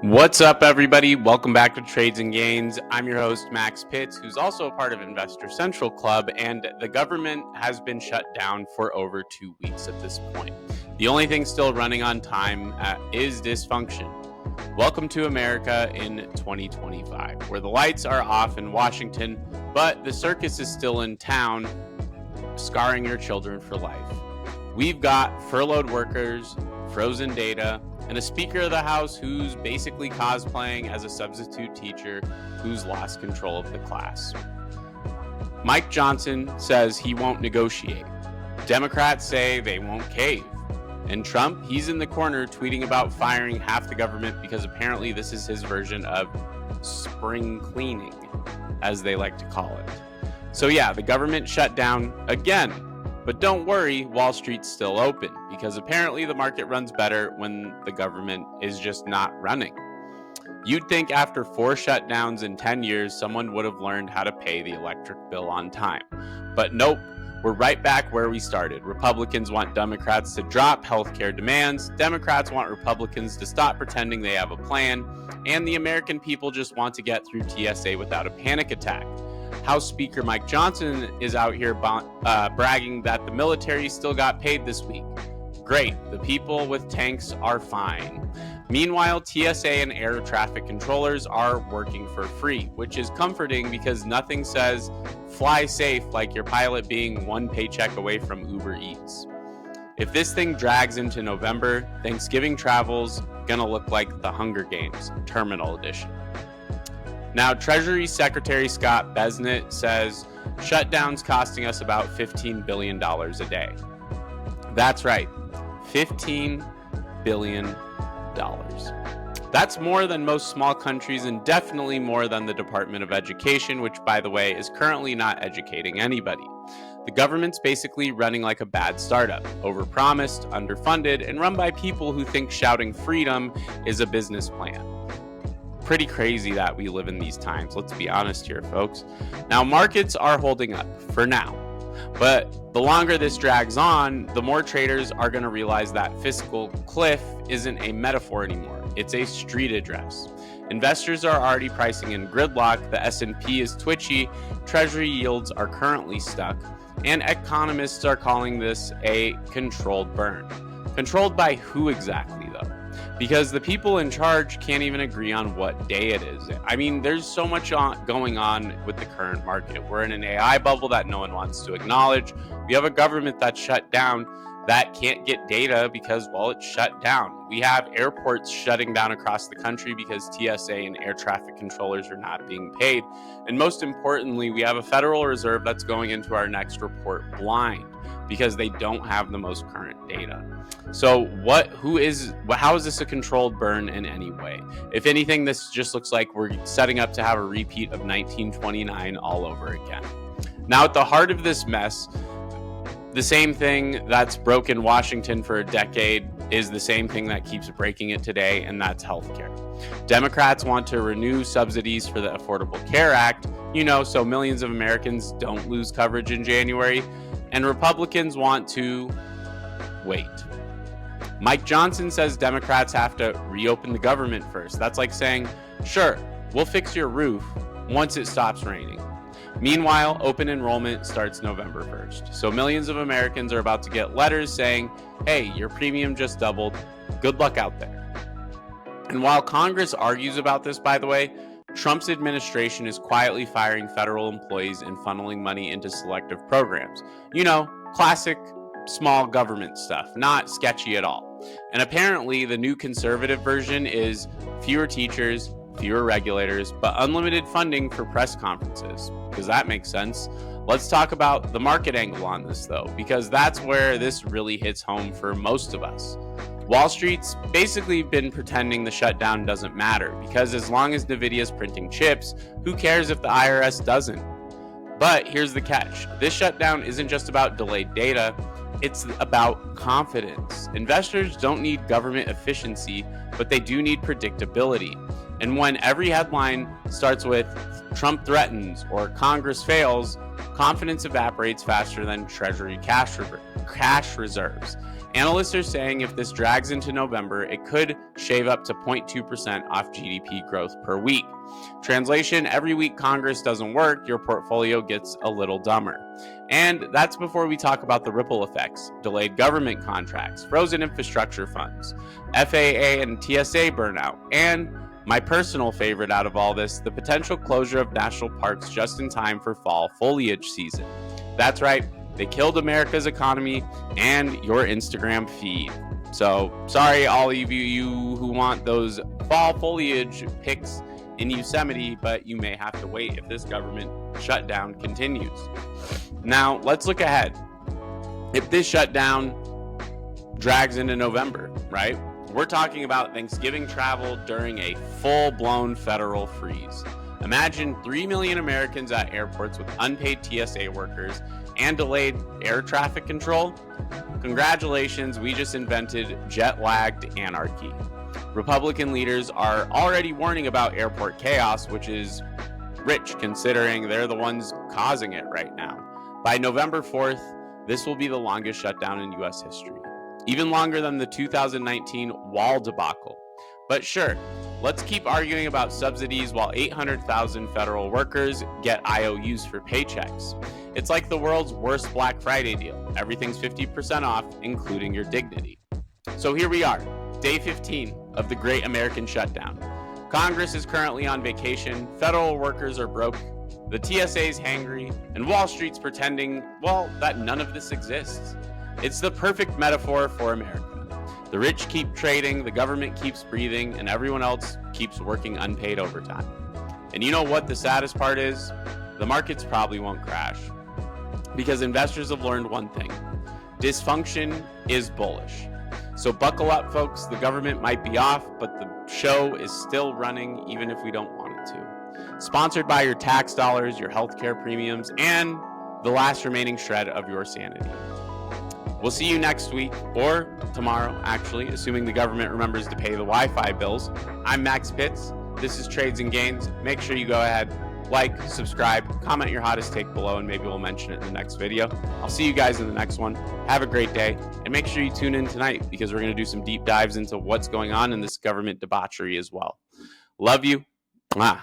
What's up, everybody? Welcome back to Trades and Gains. I'm your host, Max Pitts, who's also a part of Investor Central Club, and the government has been shut down for over 2 weeks at this point. The only thing still running on time is Dysfunction. Welcome to America in 2025, where the lights are off in Washington, but the circus is still in town, scarring your children for life. We've got furloughed workers, frozen data, and a Speaker of the House who's basically cosplaying as a substitute teacher who's lost control of the class. Mike Johnson says he won't negotiate. Democrats say they won't cave. And Trump, he's in the corner tweeting about firing half the government because apparently this is his version of spring cleaning, as they like to call it. So yeah, the government shut down again. But don't worry, Wall Street's still open, because apparently the market runs better when the government is just not running. You'd think after 4 shutdowns in 10 years, someone would have learned how to pay the electric bill on time. But nope, we're right back where we started. Republicans want Democrats to drop healthcare demands, Democrats want Republicans to stop pretending they have a plan, and the American people just want to get through TSA without a panic attack. House Speaker Mike Johnson is out here bragging that the military still got paid this week. Great, the people with tanks are fine. Meanwhile, TSA and air traffic controllers are working for free, which is comforting because nothing says fly safe like your pilot being one paycheck away from Uber Eats. If this thing drags into November, Thanksgiving travel's gonna look like the Hunger Games, Terminal Edition. Now, Treasury Secretary Scott Bessent says shutdowns costing us about $15 billion a day. That's right, $15 billion. That's more than most small countries and definitely more than the Department of Education, which, by the way, is currently not educating anybody. The government's basically running like a bad startup, overpromised, underfunded, and run by people who think shouting freedom is a business plan. Pretty crazy that we live in these times. Let's be honest here, folks. Now, markets are holding up for now, but the longer this drags on, the more traders are going to realize that fiscal cliff isn't a metaphor anymore. It's a street address. Investors are already pricing in gridlock. The S&P is twitchy. Treasury yields are currently stuck, and economists are calling this a controlled burn. Controlled by who exactly, though? Because the people in charge can't even agree on what day it is. I mean, there's so much going on with the current market. We're in an AI bubble that no one wants to acknowledge. We have a government that's shut down that can't get data because, well, it's shut down. We have airports shutting down across the country because TSA and air traffic controllers are not being paid. And most importantly, we have a Federal Reserve that's going into our next report blind because they don't have the most current data. So how is this a controlled burn in any way? If anything, this just looks like we're setting up to have a repeat of 1929 all over again. Now, at the heart of this mess, the same thing that's broken Washington for a decade is the same thing that keeps breaking it today, and that's healthcare. Democrats want to renew subsidies for the Affordable Care Act, so millions of Americans don't lose coverage in January, and Republicans want to wait. Mike Johnson says Democrats have to reopen the government first. That's like saying, sure, we'll fix your roof once it stops raining. Meanwhile, open enrollment starts November 1st. So millions of Americans are about to get letters saying, hey, your premium just doubled. Good luck out there. And while Congress argues about this, by the way, Trump's administration is quietly firing federal employees and funneling money into selective programs. Classic small government stuff, not sketchy at all. And apparently the new conservative version is fewer teachers, fewer regulators, but unlimited funding for press conferences, because that makes sense. Let's talk about the market angle on this, though, because that's where this really hits home for most of us. Wall Street's basically been pretending the shutdown doesn't matter, because as long as Nvidia's printing chips, who cares if the IRS doesn't? But here's the catch. This shutdown isn't just about delayed data, it's about confidence. Investors don't need government efficiency, but they do need predictability. And when every headline starts with Trump threatens or Congress fails, confidence evaporates faster than Treasury cash reserves. Analysts are saying if this drags into November, it could shave up to 0.2% off GDP growth per week. Translation: every week Congress doesn't work, your portfolio gets a little dumber. And that's before we talk about the ripple effects: delayed government contracts, frozen infrastructure funds, FAA and TSA burnout, and my personal favorite out of all this, the potential closure of national parks just in time for fall foliage season. That's right, they killed America's economy and your Instagram feed. So, sorry all of you who want those fall foliage pics in Yosemite, but you may have to wait if this government shutdown continues. Now, let's look ahead. If this shutdown drags into November, right? We're talking about Thanksgiving travel during a full-blown federal freeze. Imagine 3 million Americans at airports with unpaid TSA workers and delayed air traffic control. Congratulations, we just invented jet-lagged anarchy. Republican leaders are already warning about airport chaos, which is rich considering they're the ones causing it right now. By November 4th, this will be the longest shutdown in U.S. history, even longer than the 2019 wall debacle. But sure, let's keep arguing about subsidies while 800,000 federal workers get IOUs for paychecks. It's like the world's worst Black Friday deal. Everything's 50% off, including your dignity. So here we are, day 15 of the Great American Shutdown. Congress is currently on vacation, federal workers are broke, the TSA's hangry, and Wall Street's pretending, well, that none of this exists. It's the perfect metaphor for America. The rich keep trading, the government keeps breathing, and everyone else keeps working unpaid overtime. And you know what the saddest part is? The markets probably won't crash. Because investors have learned one thing: dysfunction is bullish. So buckle up, folks. The government might be off, but the show is still running even if we don't want it to. Sponsored by your tax dollars, your healthcare premiums, and the last remaining shred of your sanity. We'll see you next week, or tomorrow, actually, assuming the government remembers to pay the Wi-Fi bills. I'm Max Pitts. This is Trades and Gains. Make sure you go ahead, like, subscribe, comment your hottest take below, and maybe we'll mention it in the next video. I'll see you guys in the next one. Have a great day, and make sure you tune in tonight because we're going to do some deep dives into what's going on in this government debauchery as well. Love you. Mwah.